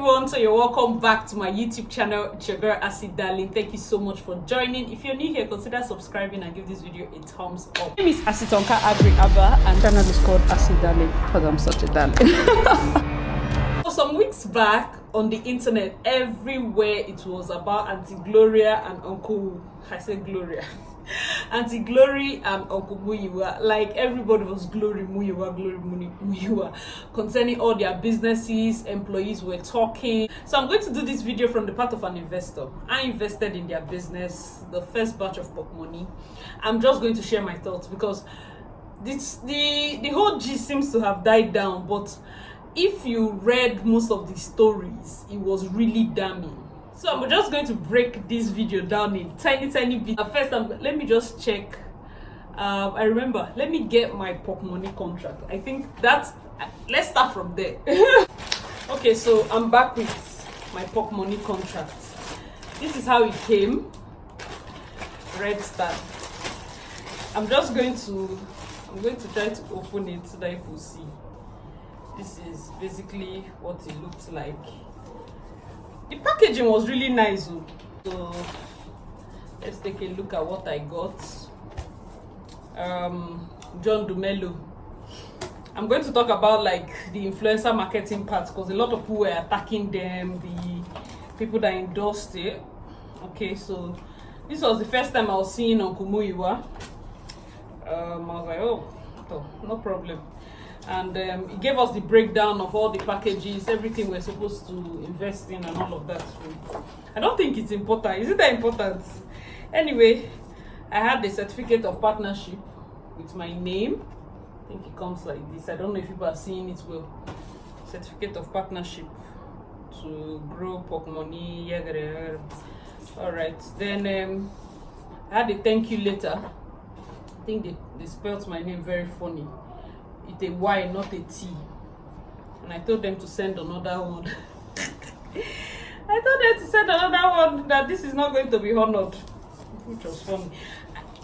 everyone, so you're welcome back to my YouTube channel. It's your girl AsyDarlyn. Thank you so much for joining. If you're new here, consider subscribing and give this video a thumbs up. My name is Asitonka Aggrey-Abah and channel is called AsyDarlyn because I'm such a darling. So some weeks back on the internet, everywhere it was about Auntie Gloria and Uncle, I said Gloria. Auntie Glory and Uncle Muyiwa. Like everybody was Glory Muyiwa concerning all their businesses. Employees were talking. So I'm going to do this video from the part of an investor. I invested in their business, the first batch of PorkMoney. I'm just going to share my thoughts because the whole gist seems to have died down, but if you read most of the stories, it was really damning. So I'm just going to break this video down in tiny bits. First, let me just check. I remember, let me get my PorkMoney contract. I think that's, let's start from there. Okay, so I'm back with my PorkMoney contract. This is how it came. Red start. I'm going to try to open it so that you will see. This is basically what it looks like. The packaging was really nice. So let's take a look at what I got. John Dumelo. I'm going to talk about like the influencer marketing part because a lot of people were attacking them, the people that endorsed it. Okay, so this was the first time I was seeing Uncle Muyiwa. I was like, oh, no problem. And he gave us the breakdown of all the packages, everything we're supposed to invest in and all of that. I don't think it's important. Is it that important? Anyway, I had the certificate of partnership with my name. I think it comes like this. I don't know if people are seeing it well. Certificate of partnership to grow PorkMoney. Yeah. All right. Then I had a thank you letter. I think they spelled my name very funny. It's a Y, not a T. And I told them to send another one. That this is not going to be honored, which was funny.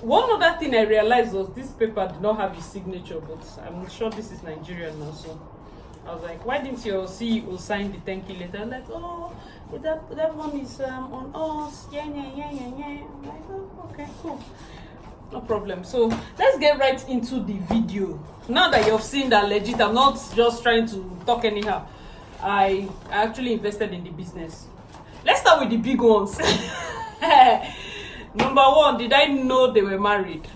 One other thing I realized was this paper did not have his signature, but I'm sure this is Nigerian now. So I was like, why didn't your CEO sign the thank you letter? I'm like, oh, that one is on us. Yeah. I'm like, oh, okay, cool. No problem. So let's get right into the video. Now that you've seen that legit, I'm not just trying to talk anyhow. I actually invested in the business. Let's start with the big ones. Number one, did I know they were married?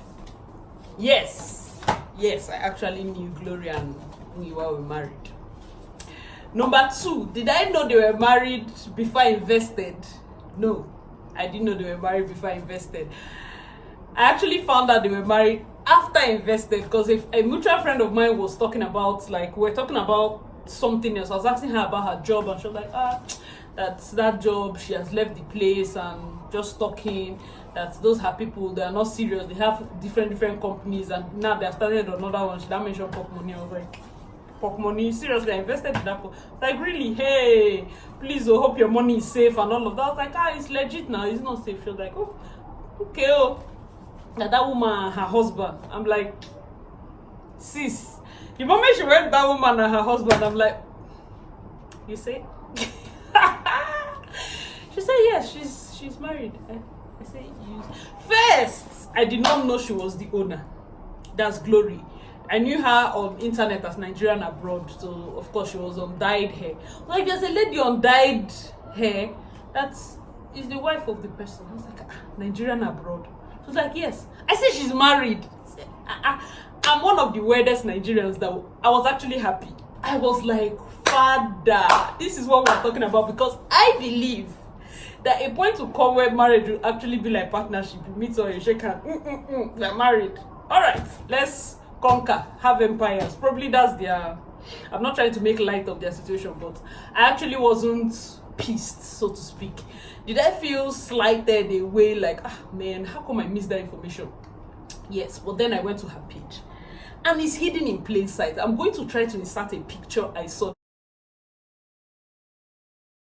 Yes, I actually knew Gloria and Muyiwa were married. Number two, did I know they were married before I invested? No, I didn't know they were married before I invested. I actually found out they were married after I invested because if a mutual friend of mine was talking about, like, we're talking about something else. I was asking her about her job and she was like, that's that job, she has left the place and just talking, that those her people, they are not serious, they have different companies and now they have started another one. She didn't mention PorkMoney. I was like, PorkMoney? Seriously, I invested in that. Like, really? Hey, please, I hope your money is safe and all of that. I was like, it's legit now, it's not safe. She was like, oh, okay, that woman and her husband. I'm like, sis, the moment she went that woman and her husband, I'm like, you say? She said yes, she's married. I say yes. First, I did not know she was the owner. That's Glory. I knew her on internet as Nigerian abroad, so of course she was on dyed hair. Like, there's a lady on dyed hair that is the wife of the person. I was like, Nigerian abroad. She was like, yes. I said she's married. I'm one of the weirdest Nigerians that I was actually happy. I was like, Father, this is what we're talking about, because I believe that a point will come where marriage will actually be like partnership. You meet or you shake hands. They're married. All right, let's conquer, have empires. Probably that's their. I'm not trying to make light of their situation, but I actually wasn't pissed, so to speak. Did I feel slighted away, like, man, how come I missed that information? Yes, but then I went to her page and it's hidden in plain sight. I'm going to try to insert a picture I saw.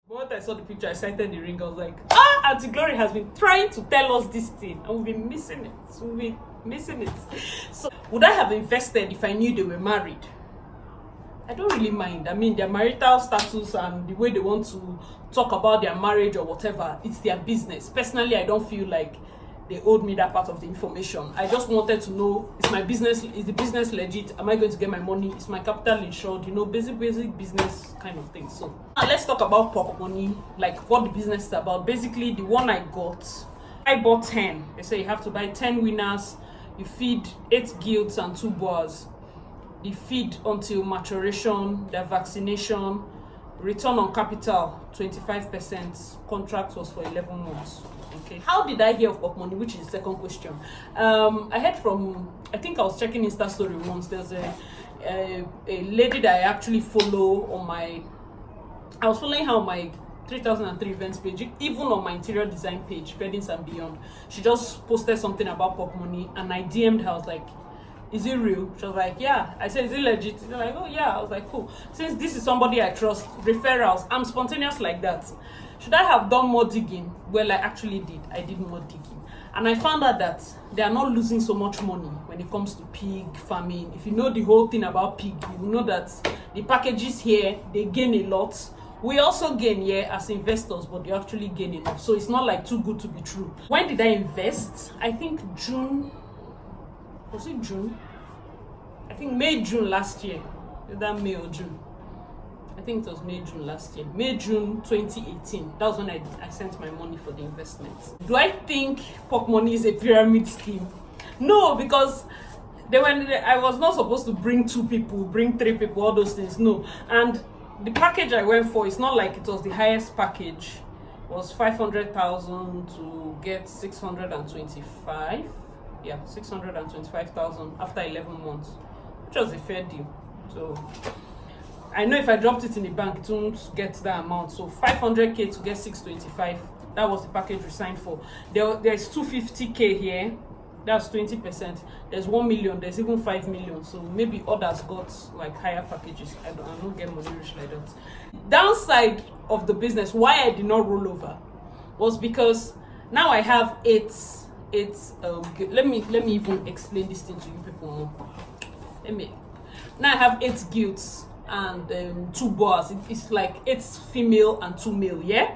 But when I saw the picture, I cited the ring. I was like, Auntie Glory has been trying to tell us this thing and we've been missing it. So would I have invested if I knew they were married? I don't really mind. I mean, their marital status and the way they want to talk about their marriage or whatever, it's their business. Personally, I don't feel like they owed me that part of the information. I just wanted to know, is my business, is the business legit? Am I going to get my money? Is my capital insured? You know, basic business kind of thing. So now let's talk about PorkMoney, like what the business is about. Basically, the one I bought 10. They say you have to buy 10 winners. You feed 8 gilts and 2 boars. They feed until maturation, their vaccination, return on capital 25%. Contract was for 11 months. Okay. How did I hear of PorkMoney? Which is the second question. I heard from, I think I was checking Insta story once. There's a lady that I actually follow on my, I was following her on my 3003 events page, even on my interior design page, Weddings and Beyond. She just posted something about PorkMoney and I DM'd her. I was like, is it real? She was like, yeah. I said, is it legit? She's like, oh yeah. I was like, cool. Since this is somebody I trust, referrals, I'm spontaneous like that. Should I have done more digging? Well, I actually did. I did more digging. And I found out that they are not losing so much money when it comes to pig farming. If you know the whole thing about pig, you know that the packages here, they gain a lot. We also gain here as investors, but they actually gain enough. So it's not like too good to be true. When did I invest? I think June. Was it June? I think May, June last year. Is that May or June? I think it was May, June last year. May, June 2018. That was when I sent my money for the investment. Do I think PorkMoney is a pyramid scheme? No, because I was not supposed to bring 2 people, bring 3 people, all those things. No. And the package I went for, it's not like it was the highest package. It was 500,000 to get 625. Yeah, 625,000 after 11 months, which was a fair deal. So I know if I dropped it in the bank, it won't get that amount. So 500k to get 625, that was the package we signed for. There's 250k here, that's 20%. There's 1 million, there's even 5 million. So maybe others got like higher packages. I don't get money rich like that. Downside of the business, why I did not roll over, was because now I have let me even explain this thing to you people more. Now I have 8 gilts and 2 boars. It's like 8 female and 2 male, yeah.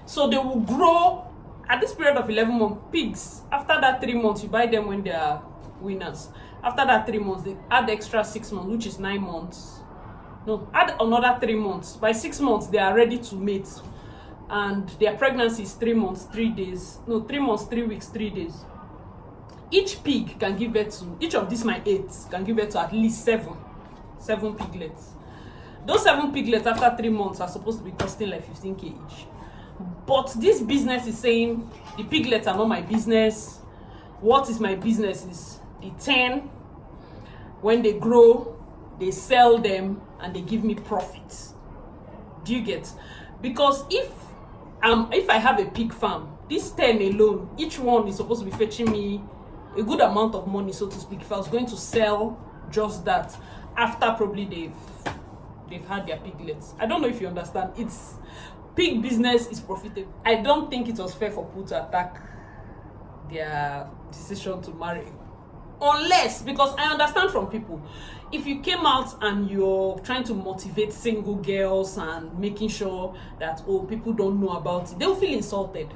So they will grow at this period of 11 months. Pigs, after that 3 months, you buy them when they are winners. After that 3 months, they add extra 6 months, which is 9 months. No, add another 3 months. By 6 months, they are ready to mate. And their pregnancy is 3 months, 3 days. No, 3 months, 3 weeks, 3 days. Each pig can give birth to, each of these my 8 can give birth to at least 7 piglets. Those 7 piglets after 3 months are supposed to be costing like 15k each. But this business is saying the piglets are not my business. What is my business is the 10. When they grow, they sell them and they give me profits. Do you get? Because if I have a pig farm, this 10 alone, each one is supposed to be fetching me a good amount of money, so to speak. If I was going to sell just that after probably they've had their piglets. I don't know if you understand. It's pig business is profitable. I don't think it was fair for people to attack their decision to marry. Unless, because I understand from people, if you came out and you're trying to motivate single girls and making sure that, oh, people don't know about it, they'll feel insulted.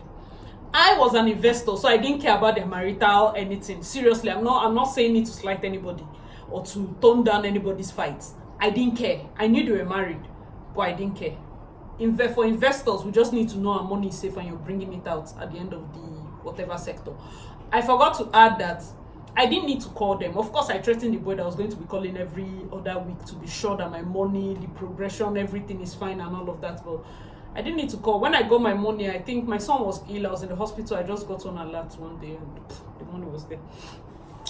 I was an investor, so I didn't care about their marital anything. Seriously, I'm not saying it to slight anybody or to tone down anybody's fights. I didn't care. I knew they were married, but I didn't care. For investors, we just need to know our money is safe and you're bringing it out at the end of the whatever sector. I forgot to add that I didn't need to call them. Of course, I threatened the boy that I was going to be calling every other week to be sure that my money, the progression, everything is fine and all of that. But I didn't need to call. When I got my money, I think my son was ill. I was in the hospital. I just got on alert one day and the money was there.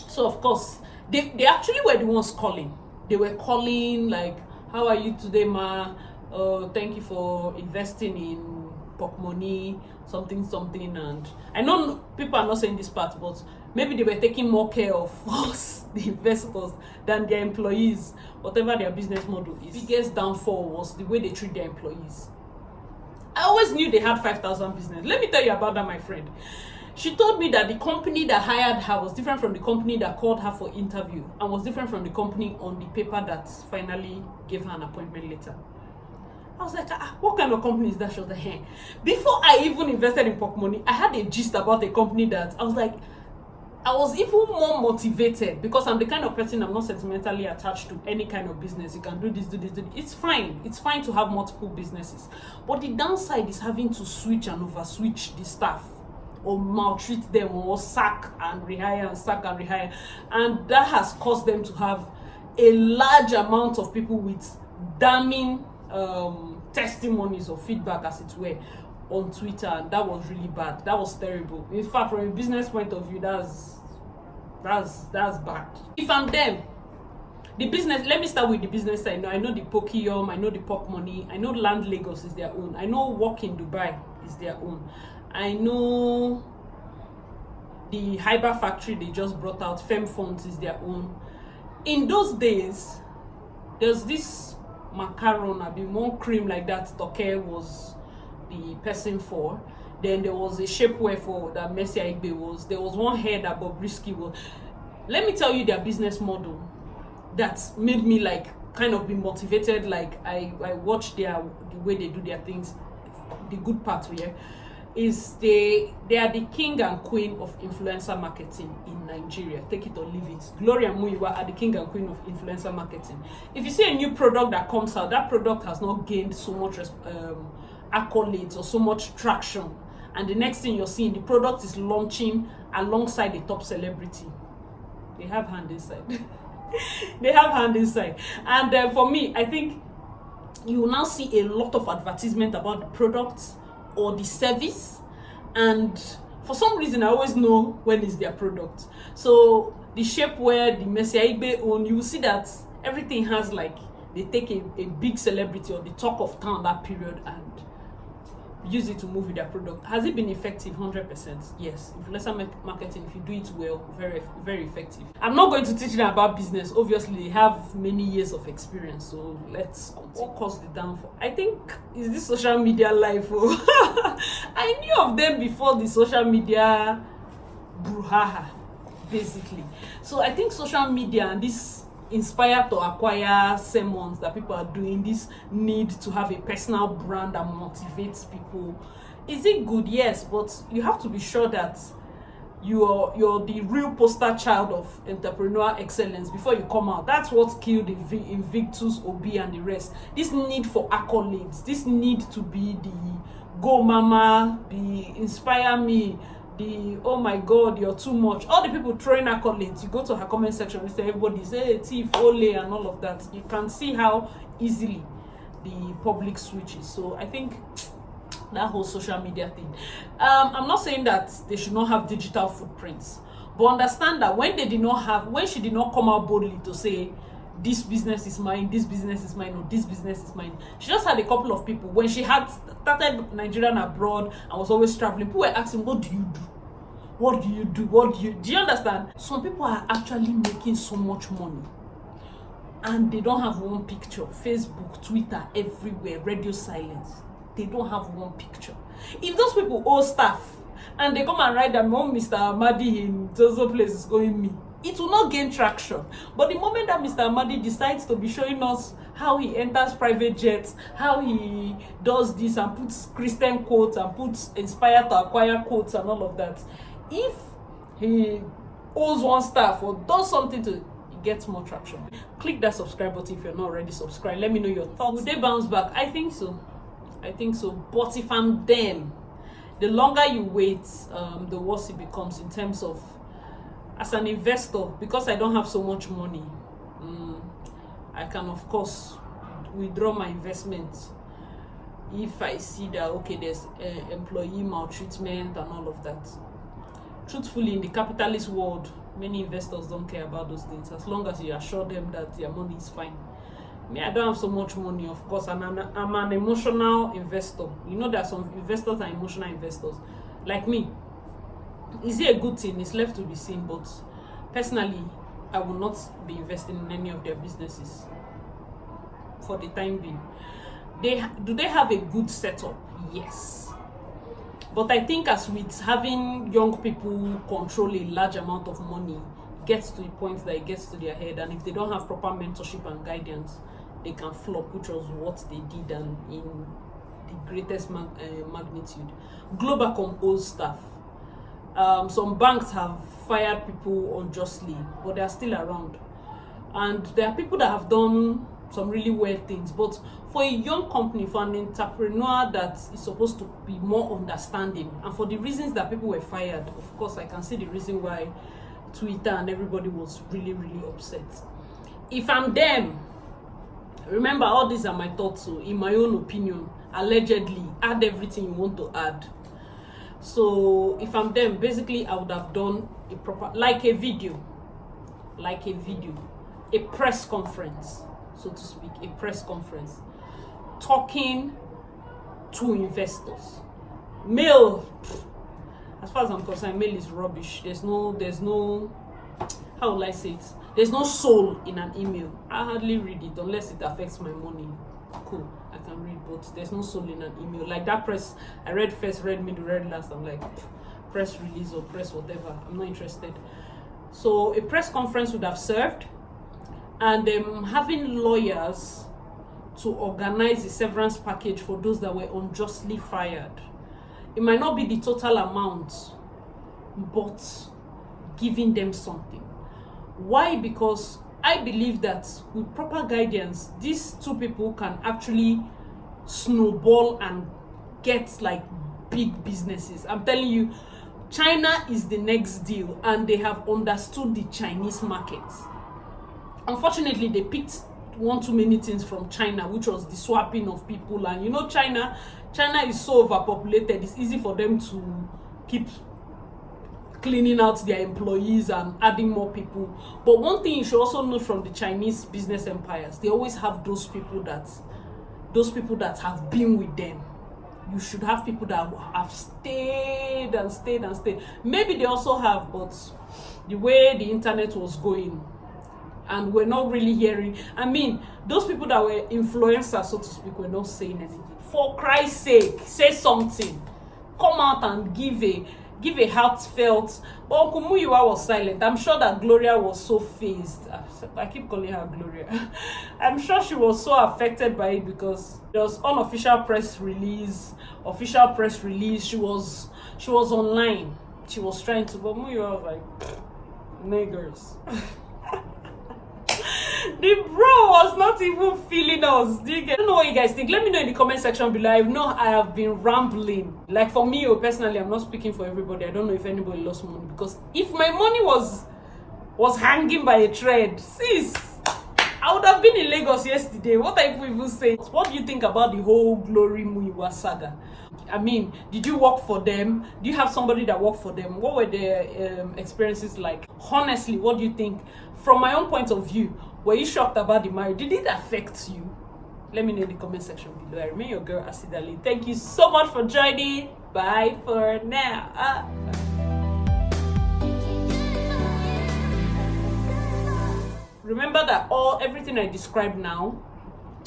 So, of course, they actually were the ones calling. They were calling like, how are you today, ma? Thank you for investing in PorkMoney, something. And I know people are not saying this part, but maybe they were taking more care of us, the investors, than their employees, whatever their business model is. The biggest downfall was the way they treat their employees. I always knew they had 5,000 business. Let me tell you about that, my friend. She told me that the company that hired her was different from the company that called her for interview, and was different from the company on the paper that finally gave her an appointment letter. I was like, what kind of company is that? She was like, hey. Before I even invested in PorkMoney, I had a gist about a company that I was like, I was even more motivated, because I'm the kind of person, I'm not sentimentally attached to any kind of business. You can do this, do this, do this. It's fine. It's fine to have multiple businesses. But the downside is having to switch and over-switch the staff, or maltreat them, or sack and rehire and sack and rehire. And that has caused them to have a large amount of people with damning testimonies or feedback, as it were, on Twitter, and that was really bad. That was terrible. In fact, from a business point of view, that's bad. If I'm them, the business, let me start with the business side. I know the Pokeyom, I know the PorkMoney, I know Land Lagos is their own, I know Work in Dubai is their own, I know the Hyper Factory they just brought out, Fem Funds is their own. In those days, there's this macaron, a bit more cream like that, Toke was the person for. Then there was a shapewear for that Aggrey-Abah was. There was one hair that Bobrisky was. Let me tell you their business model that made me like kind of be motivated. Like I watch the way they do their things. The good part here is they are the king and queen of influencer marketing in Nigeria. Take it or leave it. Gloria and Muyiwa are the king and queen of influencer marketing. If you see a new product that comes out, that product has not gained so much accolades or so much traction, and the next thing you're seeing, the product is launching alongside a top celebrity. They have hand inside. They have hand inside. And for me, I think you will now see a lot of advertisement about the products or the service, and for some reason I always know when is their product. So the shapewear, the Aggrey-Abah own, you will see that everything has like, they take a big celebrity or the talk of town that period and use it to move with their product. Has it been effective? 100%. Yes. Influencer marketing, if you do it well, very, very effective. I'm not going to teach them about business. Obviously, they have many years of experience. So let's continue. What caused the downfall? I think is this social media life. I knew of them before the social media brouhaha, basically. So I think social media and this inspire to acquire sermons that people are doing, this need to have a personal brand that motivates people. Is it good? Yes, but you have to be sure that you're the real poster child of entrepreneurial excellence before you come out. That's what killed Invictus, Obi, and the rest. This need for accolades, this need to be the go mama, the inspire me, the oh my god, you're too much. All the people throwing accolades, you go to her comment section and say everybody say thief, ole, and all of that. You can see how easily the public switches. So I think that whole social media thing, I'm not saying that they should not have digital footprints, but understand that when she did not come out boldly to say this business is mine, this business is mine, or this business is mine, she just had a couple of people. When she had started Nigerian abroad and was always traveling, people were asking, what do you do? What do you do? What do you understand? Some people are actually making so much money and they don't have one picture. Facebook, Twitter, everywhere, radio silence. They don't have one picture. If those people owe staff and they come and write that Mr. Amadi in Zozo place is going me, it will not gain traction. But the moment that Mr. Amadi decides to be showing us how he enters private jets, how he does this and puts Christian quotes and puts inspire to acquire quotes and all of that, if he owes one staff or does something to, he gets more traction. Click that subscribe button if you're not already subscribed. Let me know your thoughts. Will they bounce back? I think so. I think so. But if I'm them, the longer you wait, the worse it becomes in terms of, as an investor, because I don't have so much money, I can of course withdraw my investment if I see that okay, there's employee maltreatment and all of that. Truthfully, in the capitalist world, many investors don't care about those things as long as you assure them that their money is fine. Me, I don't have so much money, of course, and I'm an emotional investor. You know, there are some investors and emotional investors like me. Is it a good thing? It's left to be seen, but personally, I will not be investing in any of their businesses for the time being. Do they have a good setup? Yes. But I think as with having young people control a large amount of money, it gets to the point that it gets to their head, and if they don't have proper mentorship and guidance, they can flop, which was what they did, and in the greatest magnitude. Globacom owes staff. Some banks have fired people unjustly, but they are still around. And there are people that have done some really weird things. But for a young company, for an entrepreneur that is supposed to be more understanding, and for the reasons that people were fired, of course, I can see the reason why Twitter and everybody was really, really upset. If I'm them, remember, all these are my thoughts, so in my own opinion, allegedly, add everything you want to add. So if I'm them, basically I would have done a proper, like a video, a press conference, so to speak, a press conference, talking to investors. Mail, as far as I'm concerned, mail is rubbish. There's no, how will I say it? There's no soul in an email. I hardly read it unless it affects my money. Cool, I can read, but there's no soul in an email. Like that press, I read first, read middle, read last. I'm like, press release or press whatever. I'm not interested. So a press conference would have served, and having lawyers to organize a severance package for those that were unjustly fired. It might not be the total amount, but giving them something. Why? Because I believe that with proper guidance, these two people can actually snowball and get like big businesses. I'm telling you, China is the next deal, and they have understood the Chinese market. Unfortunately, they picked one too many things from China, which was the swapping of people. And you know, China is so overpopulated, it's easy for them to keep cleaning out their employees and adding more people. But one thing you should also know from the Chinese business empires, they always have those people that have been with them. You should have people that have stayed and stayed and stayed. Maybe they also have, but the way the internet was going, and we're not really hearing. I mean, those people that were influencers, so to speak, were not saying anything. For Christ's sake, say something. Come out and give a heartfelt. But Uncle Muyiwa was silent. I'm sure that Gloria was so fazed. I keep calling her Gloria. I'm sure she was so affected by it, because there was unofficial press release, official press release. She was online. She was trying to, but Muyiwa was like, niggers. The bro was not even feeling us. I don't know what you guys think. Let me know in the comment section below. I know I have been rambling. Like, for me, personally, I'm not speaking for everybody. I don't know if anybody lost money, because if my money was hanging by a thread, sis, I would have been in Lagos yesterday. What are people even saying? What do you think about the whole Glory Muyiwa saga? I mean, did you work for them? Do you have somebody that worked for them? What were their experiences like? Honestly, what do you think? From my own point of view, were you shocked about the marriage? Did it affect you? Let me know in the comment section below. I remain your girl, AsyDarlyn. Thank you so much for joining. Bye for now. Remember that everything I described now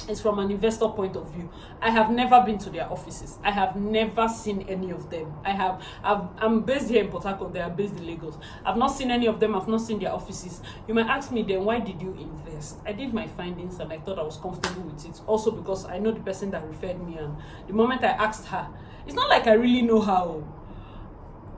is from an investor point of view. I have never been to their offices. I have never seen any of them. I'm based here in Port Harcourt. They are based in Lagos. I've not seen any of them. I've not seen their offices. You might ask me then, why did you invest? I did my findings and I thought I was comfortable with it. Also because I know the person that referred me, and the moment I asked her, it's not like I really know how.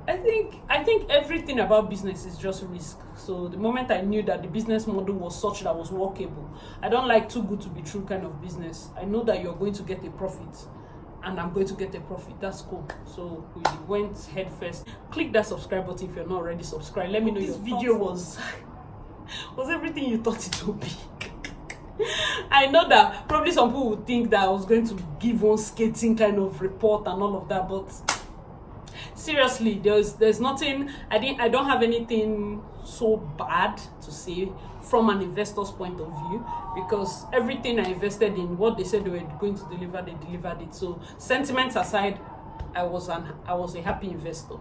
I think everything about business is just risk. So the moment I knew that the business model was such that was workable, I don't like too good to be true kind of business. I know that you're going to get a profit, and I'm going to get a profit. That's cool. So we went head first. Click that subscribe button if you're not already subscribed. Let me know this video was everything you thought it would be. I know that probably some people would think that I was going to give one skating kind of report and all of that, but seriously, there's nothing. I don't have anything so bad to say from an investor's point of view, because everything I invested in, what they said they were going to deliver, they delivered it. So sentiments aside, I was a happy investor.